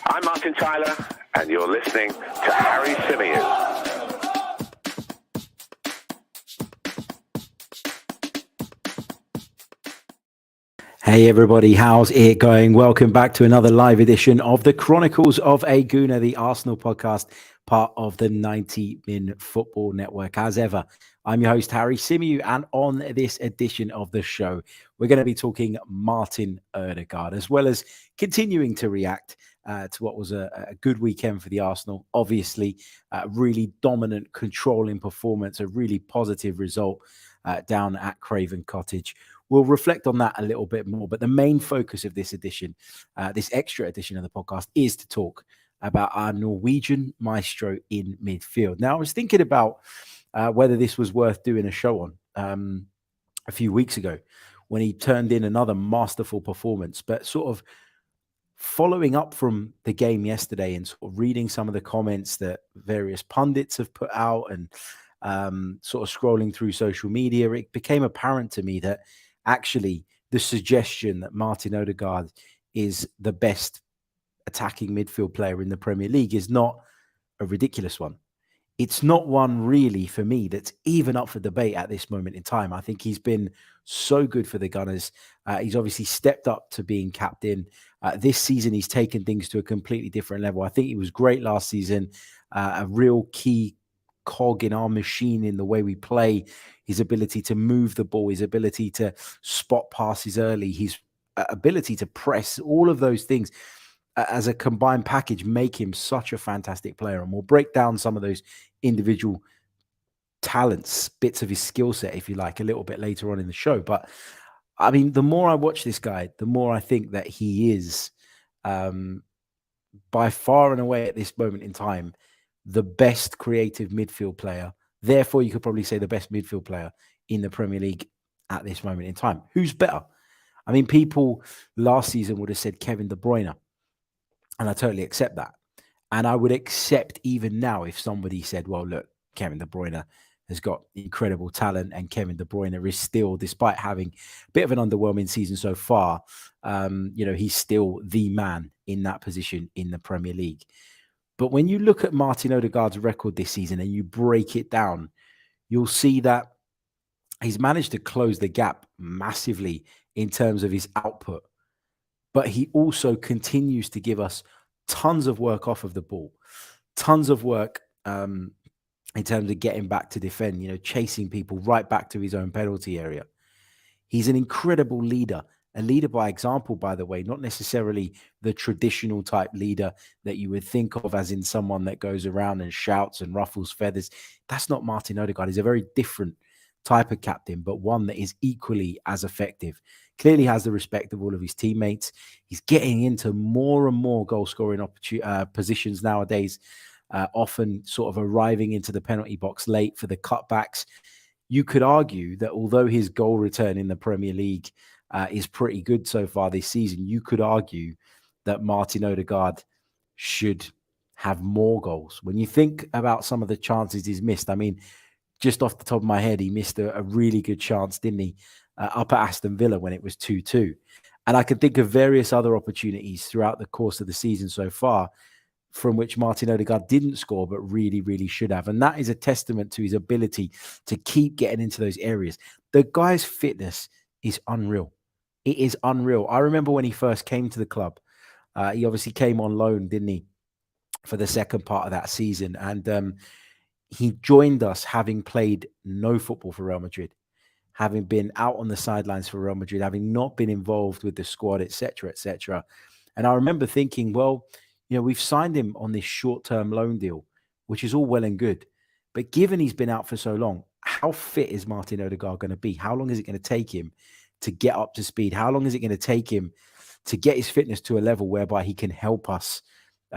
I'm Martin Tyler, and you're listening to Harry Symeou. Hey everybody, how's it going? Welcome back to another live edition of the Chronicles of a Gooner, the Arsenal podcast, part of the 90-Min Football Network. As ever, I'm your host, Harry Symeou, and on this edition of the show, we're going to be talking Martin Ødegaard, as well as continuing to react to what was a good weekend for the Arsenal. Obviously, a really dominant, controlling performance, a really positive result down at Craven Cottage. We'll reflect on that a little bit more, but the main focus of this edition, this extra edition of the podcast, is to talk about our Norwegian maestro in midfield. Now, I was thinking about whether this was worth doing a show on a few weeks ago when he turned in another masterful performance, but sort of following up from the game yesterday and sort of reading some of the comments that various pundits have put out and sort of scrolling through social media, it became apparent to me that actually the suggestion that Martin Odegaard is the best attacking midfield player in the Premier League is not a ridiculous one. It's not one really for me that's even up for debate at this moment in time. I think he's been so good for the Gunners. He's obviously stepped up to being captain. This season, he's taken things to a completely different level. I think he was great last season, a real key cog in our machine in the way we play, his ability to move the ball, his ability to spot passes early, his ability to press, all of those things as a combined package make him such a fantastic player. And we'll break down some of those individual talents, bits of his skill set, if you like, a little bit later on in the show. But I mean, the more I watch this guy, the more I think that he is by far and away at this moment in time the best creative midfield player. Therefore, you could probably say the best midfield player in the Premier League at this moment in time. Who's better? I mean, people last season would have said Kevin De Bruyne, and I totally accept that. And I would accept even now if somebody said, well, look, Kevin De Bruyne has got incredible talent, and Kevin De Bruyne is still, despite having a bit of an underwhelming season so far, he's still the man in that position in the Premier League. But when you look at Martin Ødegaard's record this season and you break it down, you'll see that he's managed to close the gap massively in terms of his output. But he also continues to give us tons of work off of the ball, tons of work in terms of getting back to defend, chasing people right back to his own penalty area. He's an incredible leader. A leader by example, by the way, not necessarily the traditional type leader that you would think of as in someone that goes around and shouts and ruffles feathers. That's not Martin Ødegaard. He's a very different type of captain, but one that is equally as effective. Clearly has the respect of all of his teammates. He's getting into more and more goal-scoring positions nowadays, often sort of arriving into the penalty box late for the cutbacks. You could argue that although his goal return in the Premier League is pretty good so far this season, you could argue that Martin Ødegaard should have more goals. When you think about some of the chances he's missed, I mean, just off the top of my head, he missed a really good chance, didn't he, up at Aston Villa when it was 2-2. And I can think of various other opportunities throughout the course of the season so far from which Martin Ødegaard didn't score, but really, really should have. And that is a testament to his ability to keep getting into those areas. The guy's fitness is unreal. It is unreal. I remember when he first came to the club, he obviously came on loan, didn't he, for the second part of that season. And he joined us having played no football for Real Madrid, having been out on the sidelines for Real Madrid, having not been involved with the squad, etc., etc. And I remember thinking, well, we've signed him on this short-term loan deal, which is all well and good. But given he's been out for so long, how fit is Martin Ødegaard going to be? How long is it going to take him to get up to speed? How long is it going to take him to get his fitness to a level whereby he can help us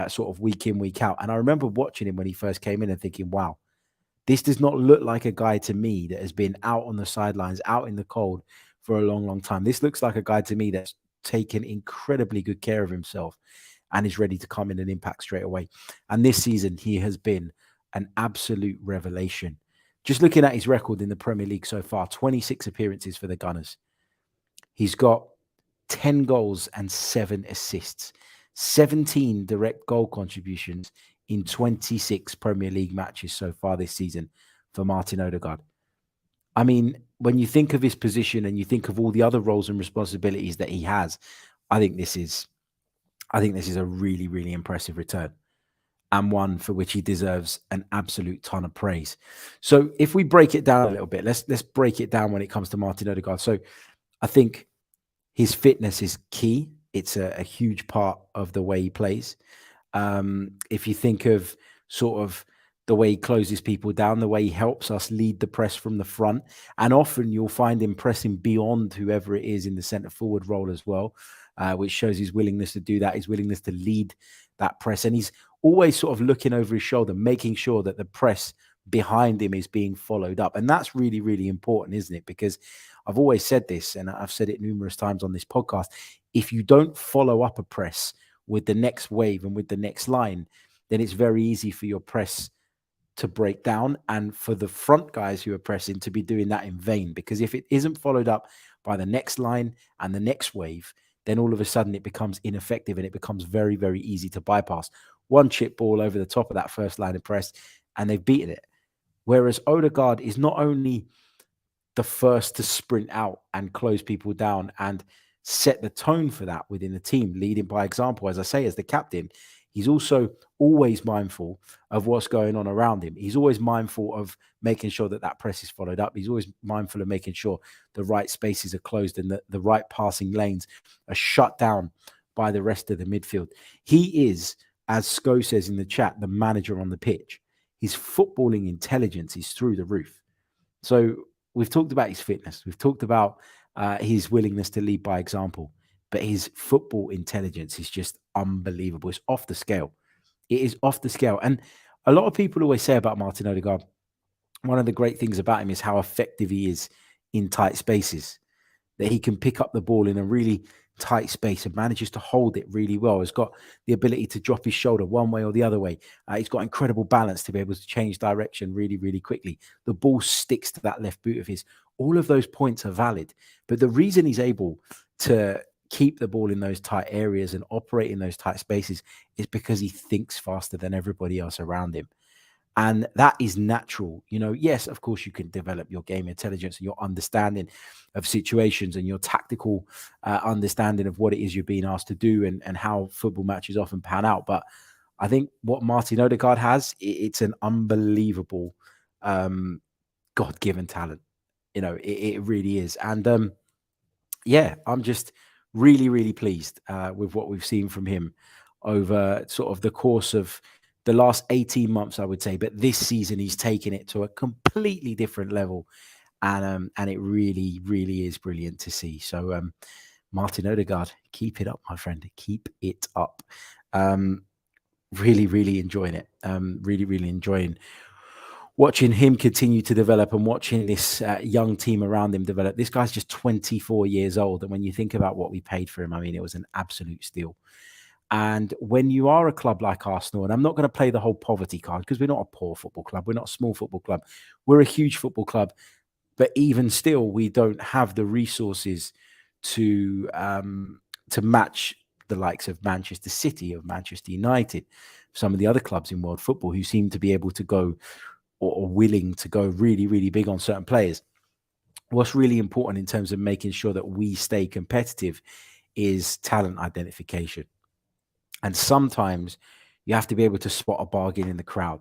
sort of week in, week out? And I remember watching him when he first came in and thinking, wow, this does not look like a guy to me that has been out on the sidelines, out in the cold for a long, long time. This looks like a guy to me that's taken incredibly good care of himself and is ready to come in and impact straight away. And this season, he has been an absolute revelation. Just looking at his record in the Premier League so far, 26 appearances for the Gunners. He's got 10 goals and 7 assists. 17 direct goal contributions in 26 Premier League matches so far this season for Martin Odegaard. I mean, when you think of his position and you think of all the other roles and responsibilities that he has, I think this is a really, really impressive return, and one for which he deserves an absolute ton of praise. So if we break it down a little bit, let's break it down when it comes to Martin Odegaard. So I think his fitness is key. It's a huge part of the way he plays. If you think of sort of the way he closes people down, the way he helps us lead the press from the front, and often you'll find him pressing beyond whoever it is in the centre forward role as well, which shows his willingness to do that, his willingness to lead that press. And he's always sort of looking over his shoulder, making sure that the press behind him is being followed up. And that's really, really important, isn't it? Because I've always said this, and I've said it numerous times on this podcast, if you don't follow up a press with the next wave and with the next line, then it's very easy for your press to break down and for the front guys who are pressing to be doing that in vain. Because if it isn't followed up by the next line and the next wave, then all of a sudden it becomes ineffective and it becomes very, very easy to bypass. One chip ball over the top of that first line of press and they've beaten it. Whereas Odegaard is not only the first to sprint out and close people down and set the tone for that within the team, leading by example, as I say, as the captain, he's also always mindful of what's going on around him. He's always mindful of making sure that that press is followed up. He's always mindful of making sure the right spaces are closed and that the right passing lanes are shut down by the rest of the midfield. He is, as Sko says in the chat, the manager on the pitch. His footballing intelligence is through the roof. So we've talked about his fitness. We've talked about his willingness to lead by example. But his football intelligence is just unbelievable. It's off the scale. It is off the scale. And a lot of people always say about Martin Odegaard, one of the great things about him is how effective he is in tight spaces, that he can pick up the ball in a really tight space and manages to hold it really well. He's got the ability to drop his shoulder one way or the other way. He's got incredible balance to be able to change direction really, really quickly. The ball sticks to that left boot of his. All of those points are valid. But the reason he's able to keep the ball in those tight areas and operate in those tight spaces is because he thinks faster than everybody else around him. And that is natural. You know, yes, of course, you can develop your game intelligence and your understanding of situations and your tactical understanding of what it is you're being asked to do and how football matches often pan out. But I think what Martin Odegaard has, it's an unbelievable God-given talent. You know, it really is. And yeah, I'm just really, really pleased with what we've seen from him over sort of the course of the last 18 months, I would say. But this season, he's taken it to a completely different level. And it really, really is brilliant to see. So Martin Odegaard, keep it up, my friend. Keep it up. Really, really enjoying it. Really, really enjoying watching him continue to develop and watching this young team around him develop. This guy's just 24 years old. And when you think about what we paid for him, I mean, it was an absolute steal. And when you are a club like Arsenal, and I'm not going to play the whole poverty card because we're not a poor football club. We're not a small football club. We're a huge football club. But even still, we don't have the resources to match the likes of Manchester City, of Manchester United, some of the other clubs in world football who seem to be able to go or willing to go really, really big on certain players. What's really important in terms of making sure that we stay competitive is talent identification. And sometimes you have to be able to spot a bargain in the crowd.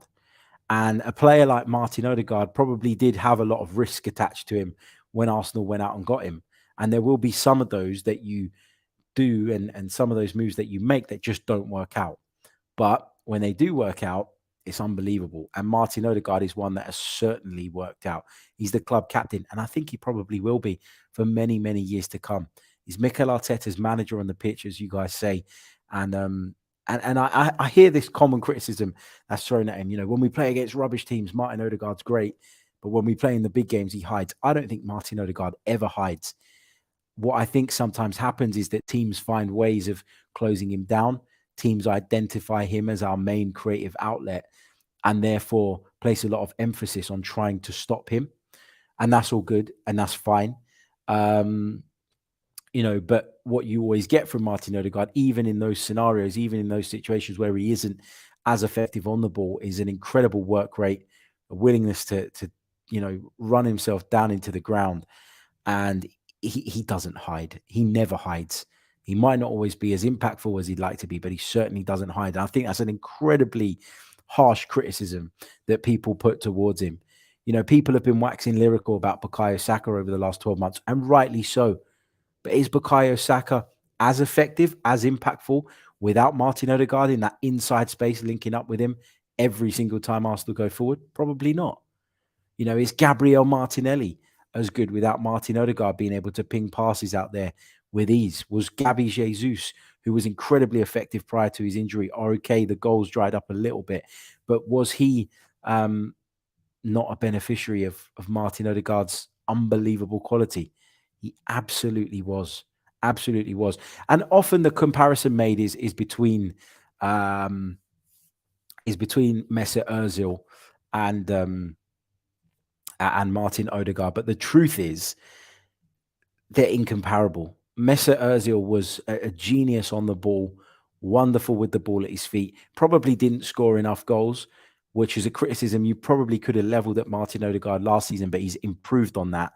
And a player like Martin Odegaard probably did have a lot of risk attached to him when Arsenal went out and got him. And there will be some of those that you do and some of those moves that you make that just don't work out. But when they do work out, it's unbelievable. And Martin Odegaard is one that has certainly worked out. He's the club captain, and I think he probably will be for many, many years to come. He's Mikel Arteta's manager on the pitch, as you guys say. And I hear this common criticism that's thrown at him. You know, when we play against rubbish teams, Martin Odegaard's great. But when we play in the big games, he hides. I don't think Martin Odegaard ever hides. What I think sometimes happens is that teams find ways of closing him down. Teams identify him as our main creative outlet and therefore place a lot of emphasis on trying to stop him. And that's all good and that's fine. But what you always get from Martin Odegaard, even in those scenarios, even in those situations where he isn't as effective on the ball, is an incredible work rate, a willingness to run himself down into the ground. And he doesn't hide. He never hides. He might not always be as impactful as he'd like to be, but he certainly doesn't hide. And I think that's an incredibly harsh criticism that people put towards him. People have been waxing lyrical about Bukayo Saka over the last 12 months, and rightly so. But is Bukayo Saka as effective, as impactful without Martin Odegaard in that inside space linking up with him every single time Arsenal go forward? Probably not. Is Gabriel Martinelli as good without Martin Odegaard being able to ping passes out there with ease? Was Gabby Jesus, who was incredibly effective prior to his injury, okay, the goals dried up a little bit, but was he not a beneficiary of Martin Odegaard's unbelievable quality? He absolutely was. Absolutely was. And often the comparison made is between Mesut Ozil and Martin Odegaard. But the truth is, they're incomparable. Mesut Ozil was a genius on the ball, wonderful with the ball at his feet, probably didn't score enough goals, which is a criticism you probably could have leveled at Martin Odegaard last season, but he's improved on that.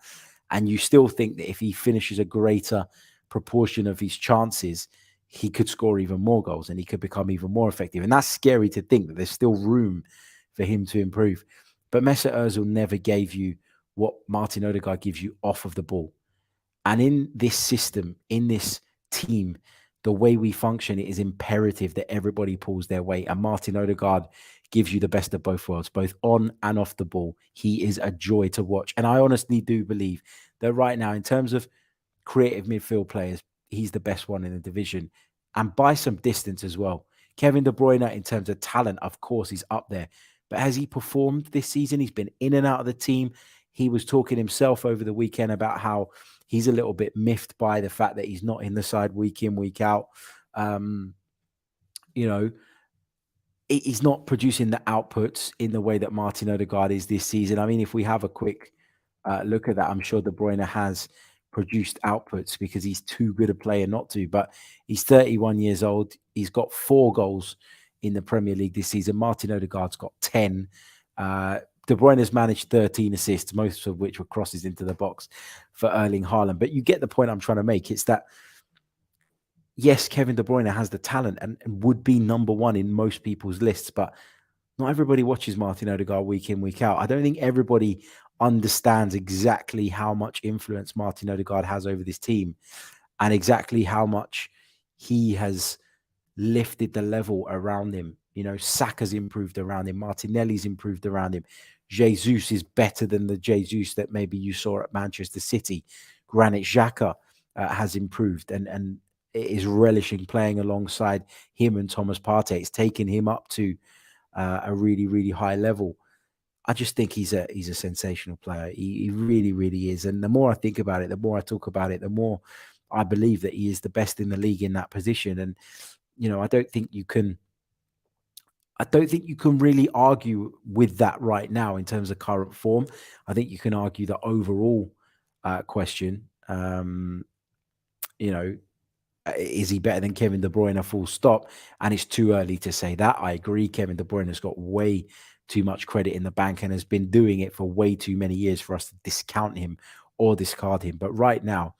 And you still think that if he finishes a greater proportion of his chances, he could score even more goals and he could become even more effective. And that's scary to think that there's still room for him to improve. But Mesut Ozil never gave you what Martin Odegaard gives you off of the ball. And in this system, in this team, the way we function, it is imperative that everybody pulls their weight. And Martin Odegaard gives you the best of both worlds, both on and off the ball. He is a joy to watch. And I honestly do believe that right now, in terms of creative midfield players, he's the best one in the division. And by some distance as well. Kevin De Bruyne, in terms of talent, of course, he's up there. But has he performed this season? He's been in and out of the team. He was talking himself over the weekend about how he's a little bit miffed by the fact that he's not in the side week in, week out. He's not producing the outputs in the way that Martin Odegaard is this season. I mean, if we have a quick look at that, I'm sure De Bruyne has produced outputs because he's too good a player not to. But he's 31 years old. He's got 4 goals in the Premier League this season. Martin Odegaard's got 10. De Bruyne has managed 13 assists, most of which were crosses into the box for Erling Haaland. But you get the point I'm trying to make. It's that, yes, Kevin De Bruyne has the talent and would be number one in most people's lists, but not everybody watches Martin Odegaard week in, week out. I don't think everybody understands exactly how much influence Martin Odegaard has over this team and exactly how much he has lifted the level around him. Saka's improved around him. Martinelli's improved around him. Jesus is better than the Jesus that maybe you saw at Manchester City. Granit Xhaka has improved and is relishing playing alongside him and Thomas Partey. It's taken him up to a really, really high level. I just think he's a sensational player. He really, really is. And the more I think about it, the more I talk about it, the more I believe that he is the best in the league in that position. And I don't think you can really argue with that right now in terms of current form. I think you can argue the overall question. Is he better than Kevin De Bruyne? Full stop. And it's too early to say that. I agree. Kevin De Bruyne has got way too much credit in the bank and has been doing it for way too many years for us to discount him or discard him. But right now,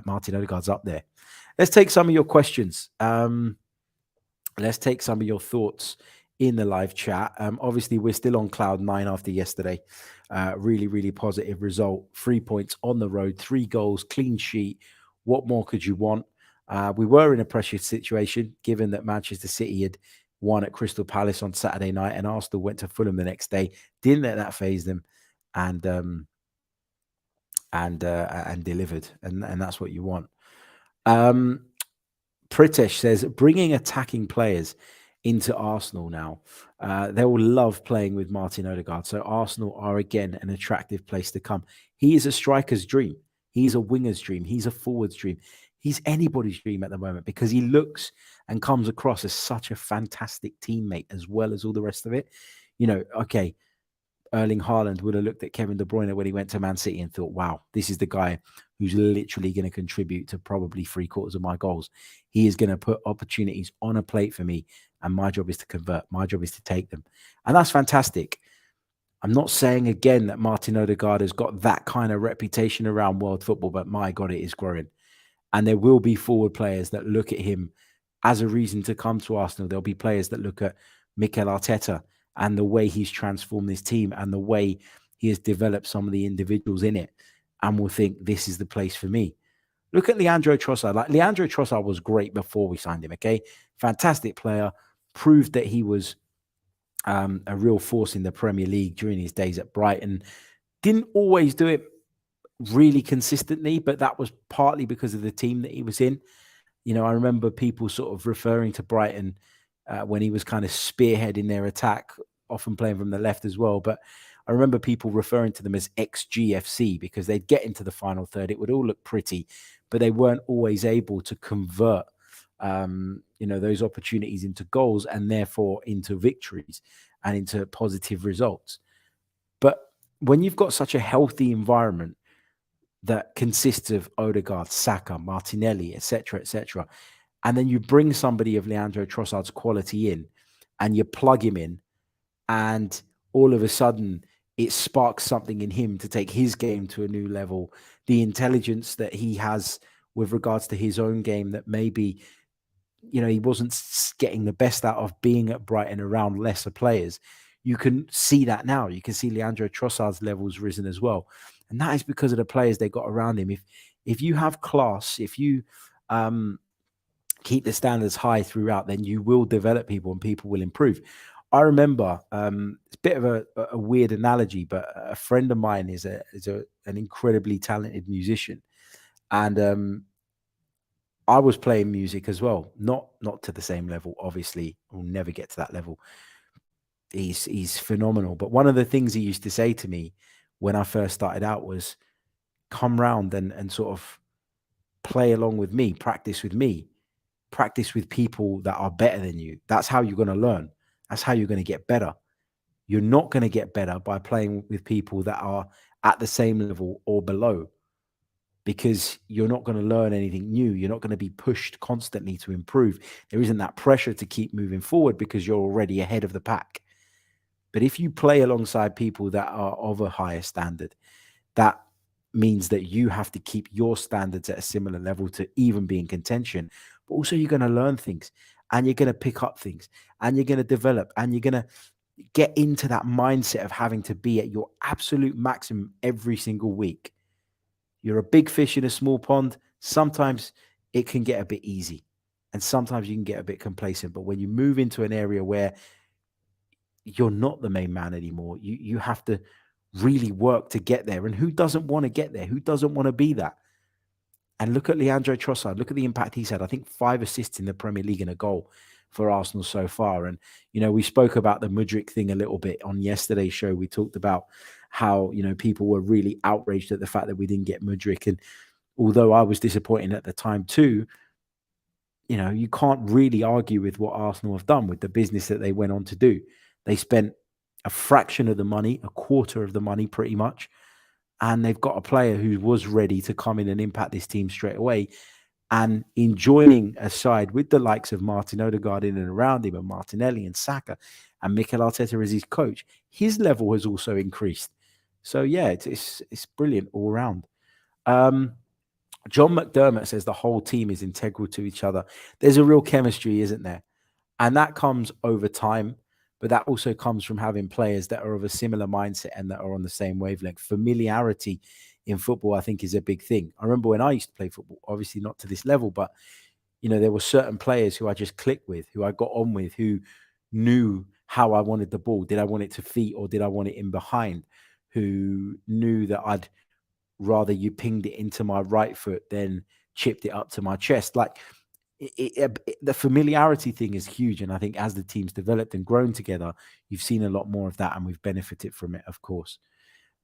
Martin Odegaard's up there. Let's take some of your questions. Let's take some of your thoughts in the live chat. Obviously, we're still on cloud 9 after yesterday. Really, really positive result. 3 points on the road, 3 goals, clean sheet. What more could you want? We were in a precious situation, given that Manchester City had won at Crystal Palace on Saturday night and Arsenal went to Fulham the next day. Didn't let that faze them and delivered. And that's what you want. Pritesh says, bringing attacking players into Arsenal now. They will love playing with Martin Odegaard. So Arsenal are, again, an attractive place to come. He is a striker's dream. He's a winger's dream. He's a forward's dream. He's anybody's dream at the moment because he looks and comes across as such a fantastic teammate as well as all the rest of it. Okay, Erling Haaland would have looked at Kevin De Bruyne when he went to Man City and thought, wow, this is the guy who's literally going to contribute to probably 3/4 of my goals. He is going to put opportunities on a plate for me, and my job is to convert. My job is to take them. And that's fantastic. I'm not saying again that Martin Odegaard has got that kind of reputation around world football, but my God, it is growing. And there will be forward players that look at him as a reason to come to Arsenal. There'll be players that look at Mikel Arteta and the way he's transformed this team and the way he has developed some of the individuals in it, and will think this is the place for me. Look at Leandro Trossard. Like, Leandro Trossard was great before we signed him, okay? Fantastic player, proved that he was a real force in the Premier League during his days at Brighton. Didn't always do it really consistently, but that was partly because of the team that he was in. You know, I remember people sort of referring to Brighton when he was kind of spearheading their attack, often playing from the left as well. But I remember people referring to them as ex-GFC because they'd get into the final third. It would all look pretty, but they weren't always able to convert, those opportunities into goals and therefore into victories and into positive results. But when you've got such a healthy environment that consists of Odegaard, Saka, Martinelli, etc., and then you bring somebody of Leandro Trossard's quality in and you plug him in, and all of a sudden it sparks something in him to take his game to a new level. The intelligence that he has with regards to his own game that maybe, he wasn't getting the best out of being at Brighton around lesser players. You can see that now. You can see Leandro Trossard's levels risen as well. And that is because of the players they got around him. If you have class, if you keep the standards high throughout, then you will develop people and people will improve. I remember, it's a bit of a weird analogy, but a friend of mine is an incredibly talented musician. And I was playing music as well, not to the same level. Obviously, we'll never get to that level. He's phenomenal. But one of the things he used to say to me when I first started out was, come round and sort of play along with me, practice with people that are better than you. That's how you're going to learn. That's how you're going to get better. You're not going to get better by playing with people that are at the same level or below, because you're not going to learn anything new. You're not going to be pushed constantly to improve. There isn't that pressure to keep moving forward because you're already ahead of the pack. But if you play alongside people that are of a higher standard, that means that you have to keep your standards at a similar level to even be in contention. But also you're going to learn things, and you're going to pick up things, and you're going to develop, and you're going to get into that mindset of having to be at your absolute maximum every single week. You're a big fish in a small pond. Sometimes it can get a bit easy, and sometimes you can get a bit complacent. But when you move into an area where you're not the main man anymore, you have to really work to get there. And who doesn't want to get there? Who doesn't want to be that? And look at Leandro Trossard. Look at the impact he's had. I think 5 assists in the Premier League and a goal for Arsenal so far. And, we spoke about the Mudryk thing a little bit on yesterday's show. We talked about how, people were really outraged at the fact that we didn't get Mudryk. And although I was disappointed at the time too, you can't really argue with what Arsenal have done with the business that they went on to do. They spent a fraction of the money, a quarter of the money pretty much. And they've got a player who was ready to come in and impact this team straight away. And in joining a side with the likes of Martin Odegaard in and around him, and Martinelli and Saka, and Mikel Arteta as his coach, his level has also increased. So yeah, it's brilliant all around. John McDermott says the whole team is integral to each other. There's a real chemistry, isn't there? And that comes over time. But that also comes from having players that are of a similar mindset and that are on the same wavelength. Familiarity in football, I think, is a big thing. I remember when I used to play football, obviously not to this level, but, there were certain players who I just clicked with, who I got on with, who knew how I wanted the ball. Did I want it to feet or did I want it in behind? Who knew that I'd rather you pinged it into my right foot than chipped it up to my chest. Like, the familiarity thing is huge, and I think as the team's developed and grown together, you've seen a lot more of that, and we've benefited from it, of course.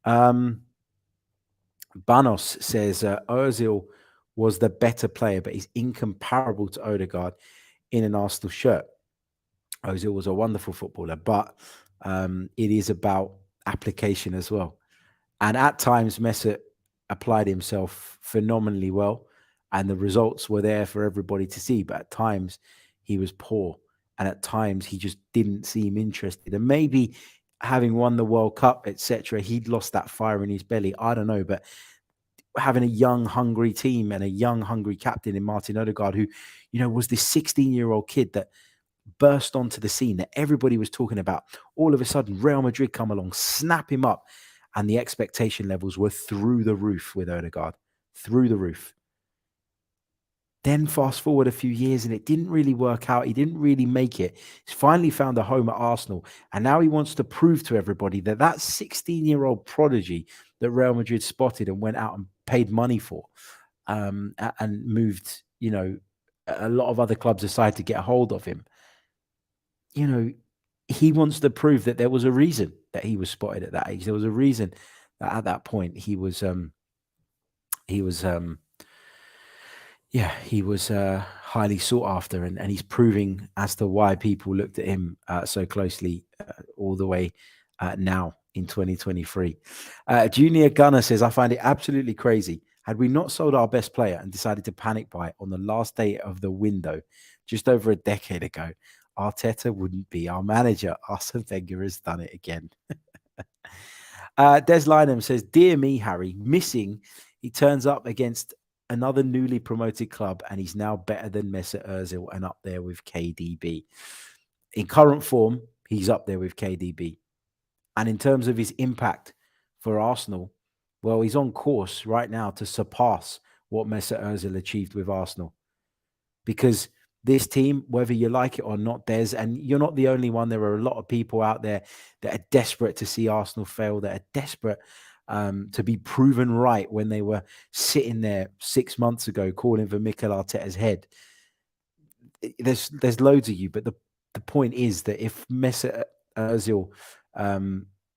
Banos says Ozil was the better player, but he's incomparable to Odegaard in an Arsenal shirt. Ozil was a wonderful footballer, but it is about application as well. And at times, Mesut applied himself phenomenally well, and the results were there for everybody to see. But at times, he was poor, and at times, he just didn't seem interested. And maybe having won the World Cup, etc., he'd lost that fire in his belly. I don't know, but having a young, hungry team and a young, hungry captain in Martin Odegaard, who, was this 16-year-old kid that burst onto the scene that everybody was talking about. All of a sudden, Real Madrid come along, snap him up, and the expectation levels were through the roof with Odegaard, through the roof. Then fast forward a few years and it didn't really work out. He didn't really make it. He's finally found a home at Arsenal. And now he wants to prove to everybody that 16-year-old prodigy that Real Madrid spotted and went out and paid money for, and moved, a lot of other clubs aside to get a hold of him. He wants to prove that there was a reason that he was spotted at that age. There was a reason that at that point he was highly sought after, and he's proving as to why people looked at him so closely all the way now in 2023. Junior Gunner says, I find it absolutely crazy. Had we not sold our best player and decided to panic buy on the last day of the window just over a decade ago, Arteta wouldn't be our manager. Arsene Wenger has done it again. Des Lynham says, dear me, Harry, missing. He turns up against another newly promoted club and he's now better than Mesut Ozil and up there with KDB. In current form, he's up there with KDB. And in terms of his impact for Arsenal, well, he's on course right now to surpass what Mesut Ozil achieved with Arsenal. Because this team, whether you like it or not, Des, and you're not the only one, there are a lot of people out there that are desperate to see Arsenal fail, that are desperate to be proven right when they were sitting there 6 months ago calling for Mikel Arteta's head. There's loads of you, but the point is that if Mesut Ozil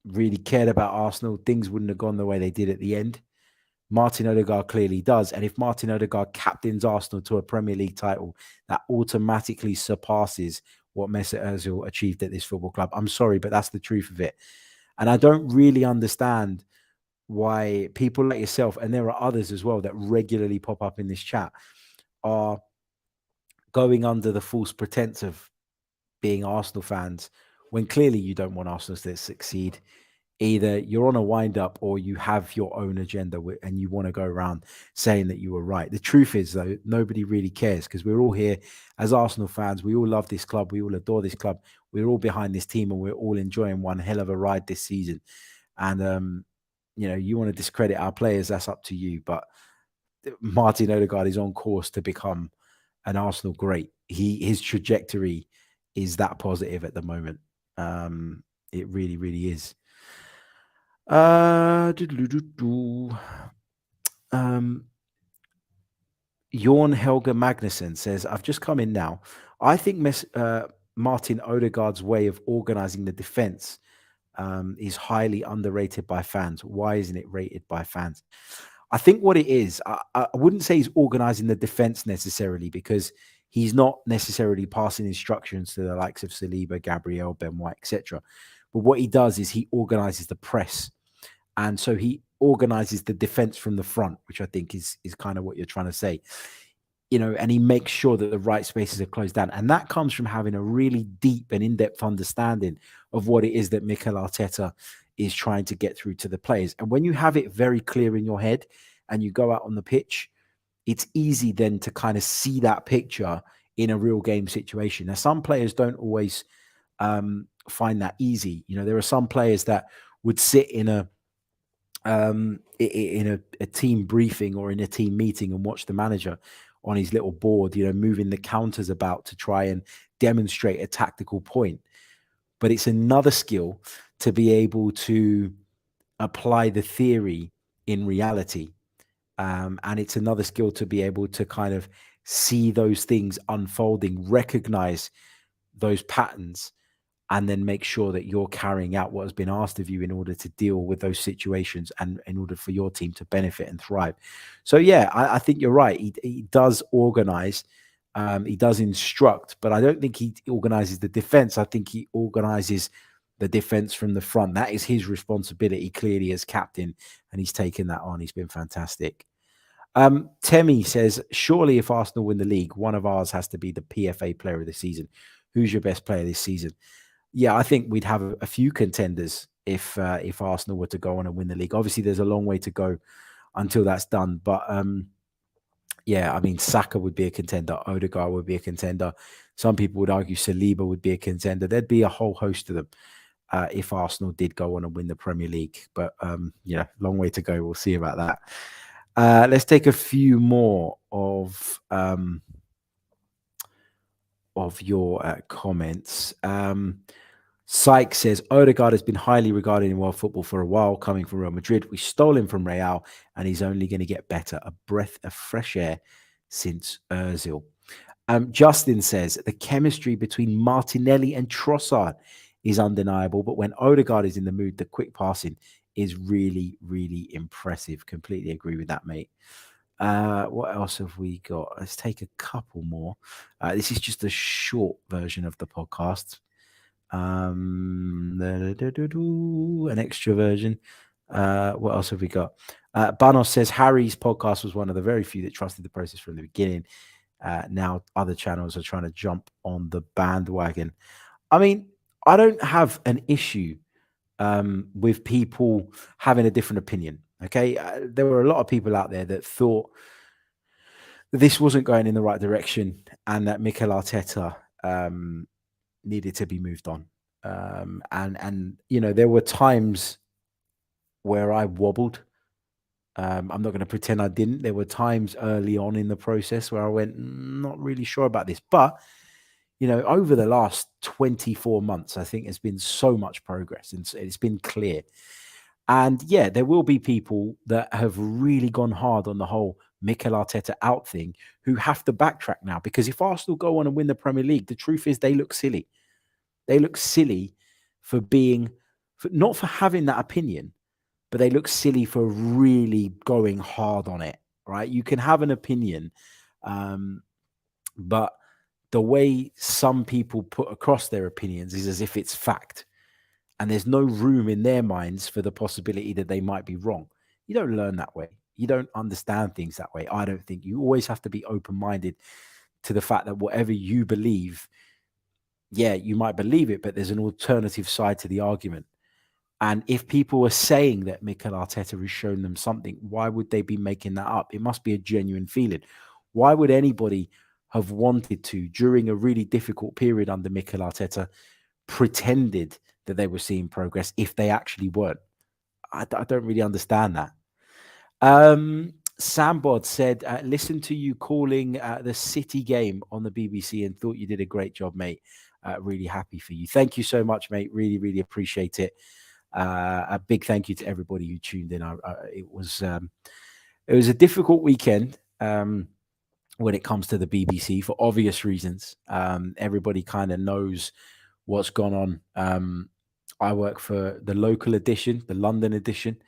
really cared about Arsenal, things wouldn't have gone the way they did at the end. Martin Odegaard clearly does. And if Martin Odegaard captains Arsenal to a Premier League title, that automatically surpasses what Mesut Ozil achieved at this football club. I'm sorry, but that's the truth of it. And I don't really understand why people like yourself, and there are others as well that regularly pop up in this chat, are going under the false pretense of being Arsenal fans when clearly you don't want Arsenal to succeed. Either you're on a wind-up or you have your own agenda and you want to go around saying that you were right. The truth is, though, nobody really cares because we're all here as Arsenal fans. We all love this club. We all adore this club. We're all behind this team and we're all enjoying one hell of a ride this season. And, you want to discredit our players, that's up to you. But Martin Odegaard is on course to become an Arsenal great. His trajectory is that positive at the moment. It really, really is. Jorn Helga Magnussen says, I've just come in now. I think Martin Odegaard's way of organizing the defense is highly underrated by fans. Why isn't it rated by fans? I think what it is, I wouldn't say he's organizing the defense necessarily because he's not necessarily passing instructions to the likes of Saliba, Gabriel, Ben White, etc. But what he does is he organizes the press. And so he organizes the defense from the front, which I think is kind of what you're trying to say, and he makes sure that the right spaces are closed down. And that comes from having a really deep and in-depth understanding of what it is that Mikel Arteta is trying to get through to the players. And when you have it very clear in your head and you go out on the pitch, it's easy then to kind of see that picture in a real game situation. Now, some players don't always find that easy. There are some players that would sit in a team briefing or in a team meeting and watch the manager on his little board, moving the counters about to try and demonstrate a tactical point. But it's another skill to be able to apply the theory in reality. And it's another skill to be able to kind of see those things unfolding, recognize those patterns, and then make sure that you're carrying out what has been asked of you in order to deal with those situations and in order for your team to benefit and thrive. So, yeah, I think you're right. He does organize. He does instruct, but I don't think he organizes the defense. I think he organizes the defense from the front. That is his responsibility, clearly, as captain, and he's taken that on. He's been fantastic. Temi says, surely if Arsenal win the league, one of ours has to be the PFA player of the season. Who's your best player this season? Yeah, I think we'd have a few contenders if Arsenal were to go on and win the league. Obviously, there's a long way to go until that's done. But yeah, I mean, Saka would be a contender. Odegaard would be a contender. Some people would argue Saliba would be a contender. There'd be a whole host of them if Arsenal did go on and win the Premier League. But yeah, long way to go. We'll see about that. Let's take a few more of your comments. Syke says, Odegaard has been highly regarded in world football for a while, coming from Real Madrid. We stole him from Real, and he's only going to get better. A breath of fresh air since Ozil. Justin says, the chemistry between Martinelli and Trossard is undeniable, but when Odegaard is in the mood, the quick passing is really, really impressive. Completely agree with that, mate. What else have we got? Let's take a couple more. This is just a short version of the podcast. An extra version. What else have we got? Banos says Harry's podcast was one of the very few that trusted the process from the beginning. Now other channels are trying to jump on the bandwagon. I mean, I don't have an issue with people having a different opinion. Okay, there were a lot of people out there that thought that this wasn't going in the right direction and that Mikel Arteta needed to be moved on. And you know, there were times where I wobbled. I'm not going to pretend I didn't. There were times early on in the process where I went, not really sure about this. But, you know, over the last 24 months, I think there's been so much progress and it's been clear. And yeah, there will be people that have really gone hard on the whole Mikel Arteta out thing who have to backtrack now, because if Arsenal go on and win the Premier League, the truth is they look silly. They look silly for not for having that opinion, but they look silly for really going hard on it, right? You can have an opinion, but the way some people put across their opinions is as if it's fact. And there's no room in their minds for the possibility that they might be wrong. You don't learn that way. You don't understand things that way. I don't think. You always have to be open-minded to the fact that whatever you believe, yeah, you might believe it, but there's an alternative side to the argument. And if people are saying that Mikel Arteta has shown them something, why would they be making that up? It must be a genuine feeling. Why would anybody have wanted to, during a really difficult period under Mikel Arteta, pretended that they were seeing progress if they actually weren't? I don't really understand that. Sambod said, listen to you calling the City game on the BBC and thought you did a great job, mate. Really happy for you. Thank you so much, mate. Really, really appreciate it. A big thank you to everybody who tuned in. It was a difficult weekend when it comes to the BBC for obvious reasons. Everybody kind of knows what's gone on. I work for the local edition, the London edition,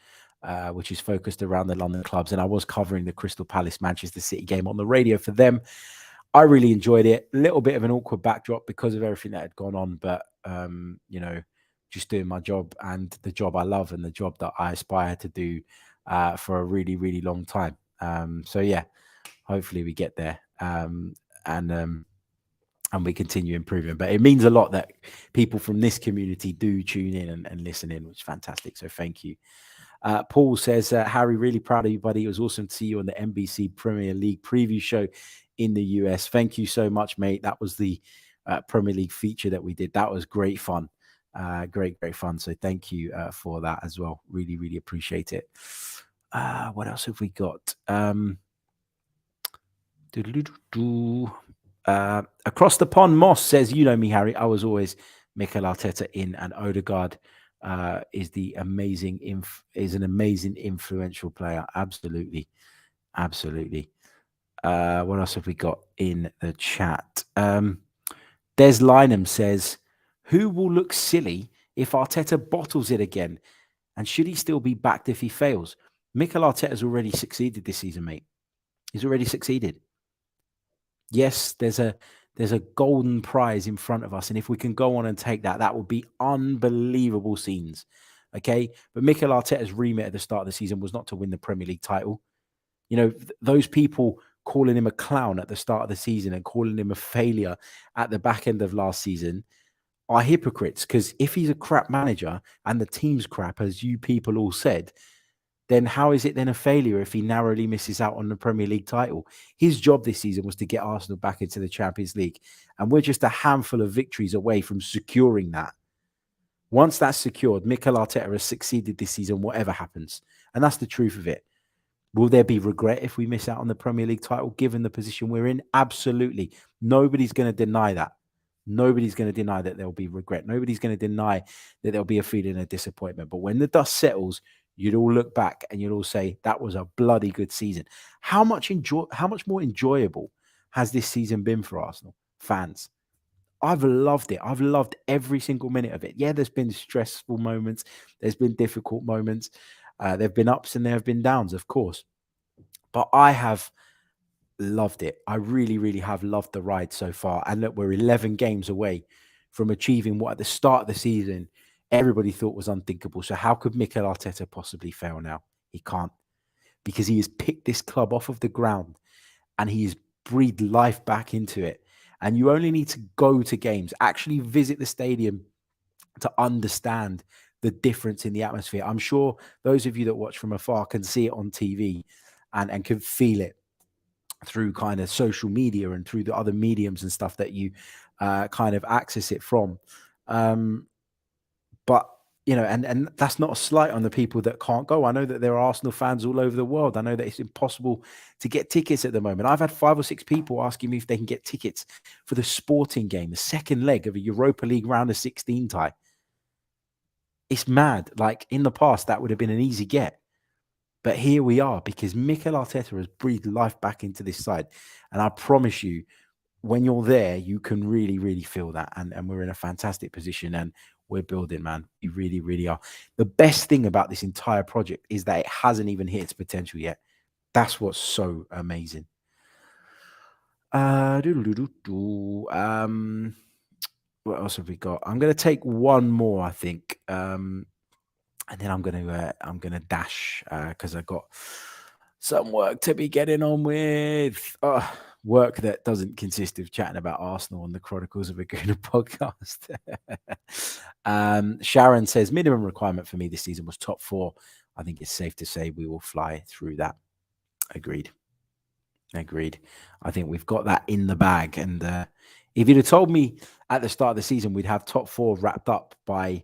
which is focused around the London clubs. And I was covering the Crystal Palace Manchester City game on the radio for them. I really enjoyed it. A little bit of an awkward backdrop because of everything that had gone on. But, you know, just doing my job and the job I love and the job that I aspire to do for a really, really long time. So, yeah, hopefully we get there. And we continue improving. But it means a lot that people from this community do tune in and listen in, which is fantastic. So thank you. Paul says, Harry, really proud of you, buddy. It was awesome to see you on the NBC Premier League preview show in the US. Thank you so much, mate. That was the Premier League feature that we did. That was great fun. Great fun. So thank you for that as well. Really, really appreciate it. What else have we got? Across the pond, Moss says, you know me, Harry. I was always Mikel Arteta in, and Odegaard is an amazing influential player. Absolutely. What else have we got in the chat? Des Lynham says, who will look silly if Arteta bottles it again? And should he still be backed if he fails? Mikel Arteta's already succeeded this season, mate. He's already succeeded. Yes, there's There's a golden prize in front of us. And if we can go on and take that, that would be unbelievable scenes. Okay. But Mikel Arteta's remit at the start of the season was not to win the Premier League title. You know, those people calling him a clown at the start of the season and calling him a failure at the back end of last season are hypocrites. Because if he's a crap manager and the team's crap, as you people all said, then how is it then a failure if he narrowly misses out on the Premier League title? His job this season was to get Arsenal back into the Champions League. And we're just a handful of victories away from securing that. Once that's secured, Mikel Arteta has succeeded this season, whatever happens. And that's the truth of it. Will there be regret if we miss out on the Premier League title, given the position we're in? Absolutely. Nobody's going to deny that. Nobody's going to deny that there'll be regret. Nobody's going to deny that there'll be a feeling of disappointment. But when the dust settles, you'd all look back and you'd all say, that was a bloody good season. How much more enjoyable has this season been for Arsenal fans? I've loved it. I've loved every single minute of it. Yeah, there's been stressful moments. There's been difficult moments. There have been ups and there have been downs, of course. But I have loved it. I really, really have loved the ride so far. And look, we're 11 games away from achieving what at the start of the season everybody thought was unthinkable. So how could Mikel Arteta possibly fail now? He can't, because he has picked this club off of the ground and he has breathed life back into it. And you only need to go to games, actually visit the stadium to understand the difference in the atmosphere. I'm sure those of you that watch from afar can see it on TV and can feel it through kind of social media and through the other mediums and stuff that you kind of access it from. But, you know, and that's not a slight on the people that can't go. I know that there are Arsenal fans all over the world. I know that it's impossible to get tickets at the moment. I've had 5 or 6 people asking me if they can get tickets for the Sporting game, the second leg of a Europa League round of 16 tie. It's mad. Like in the past, that would have been an easy get. But here we are, because Mikel Arteta has breathed life back into this side. And I promise you, when you're there, you can really, really feel that. And we're in a fantastic position and we're building, man. We really, really are. The best thing about this entire project is that it hasn't even hit its potential yet. That's what's so amazing. What else have we got? I'm going to take one more, I think. And then I'm gonna dash because I've got some work to be getting on with. Work that doesn't consist of chatting about Arsenal on the Chronicles of a Gooner podcast. Sharon says minimum requirement for me this season was top 4. I think it's safe to say we will fly through that. Agreed. I think we've got that in the bag. And if you'd have told me at the start of the season we'd have top 4 wrapped up by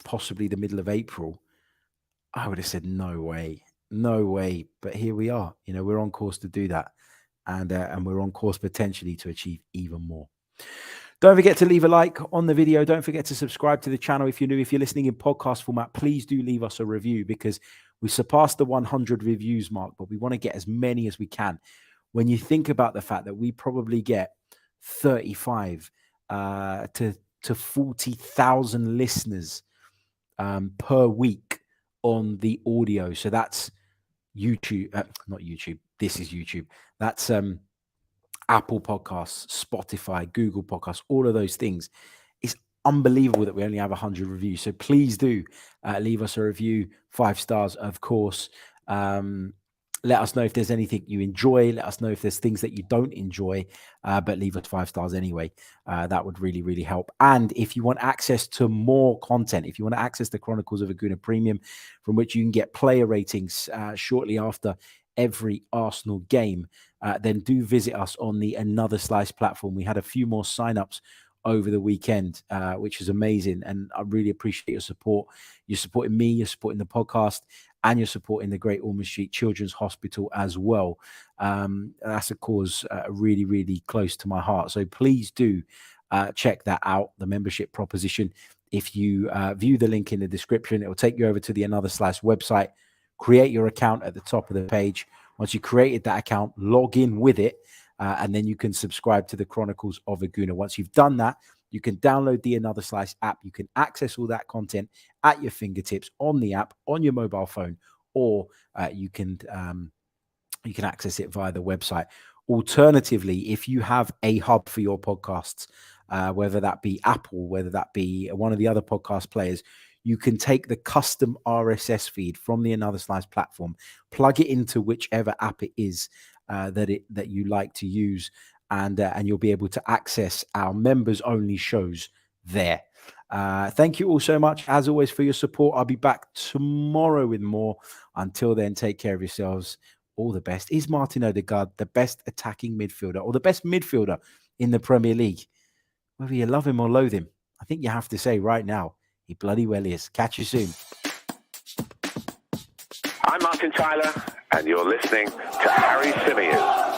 possibly the middle of April, I would have said no way. But here we are. You know, we're on course to do that, and we're on course potentially to achieve even more. Don't forget to leave a like on the video. Don't forget to subscribe to the channel if you're new. If you're listening in podcast format, please do leave us a review, because we surpassed the 100 reviews mark, but we want to get as many as we can. When you think about the fact that we probably get 35 to 40,000 listeners per week on the audio. So that's YouTube, not YouTube. This is YouTube. That's Apple Podcasts, Spotify, Google Podcasts, all of those things. It's unbelievable that we only have 100 reviews. So please do leave us a review, 5 stars, of course. Let us know if there's anything you enjoy. Let us know if there's things that you don't enjoy, but leave us 5 stars anyway. That would really, really help. And if you want access to more content, if you want to access the Chronicles of a Gooner Premium, from which you can get player ratings shortly after every Arsenal game, then do visit us on the Another Slice platform. We had a few more signups over the weekend, which is amazing. And I really appreciate your support. You're supporting me, you're supporting the podcast, and you're supporting the Great Ormond Street Children's Hospital as well. That's a cause really, really close to my heart. So please do check that out, the membership proposition. If you view the link in the description, it will take you over to the Another Slice website. Create your account at the top of the page. Once you created that account, log in with it, and then you can subscribe to the Chronicles of a Gooner. Once you've done that, you can download the Another Slice app. You can access all that content at your fingertips on the app, on your mobile phone, or you can access it via the website. Alternatively, if you have a hub for your podcasts, whether that be Apple, whether that be one of the other podcast players, you can take the custom RSS feed from the Another Slice platform, plug it into whichever app it is that you like to use, and you'll be able to access our members-only shows there. Thank you all so much, as always, for your support. I'll be back tomorrow with more. Until then, take care of yourselves. All the best. Is Martin Ødegaard the best attacking midfielder or the best midfielder in the Premier League? Whether you love him or loathe him, I think you have to say right now, he bloody well is. Catch you soon. I'm Martin Tyler, and you're listening to Harry Symeou.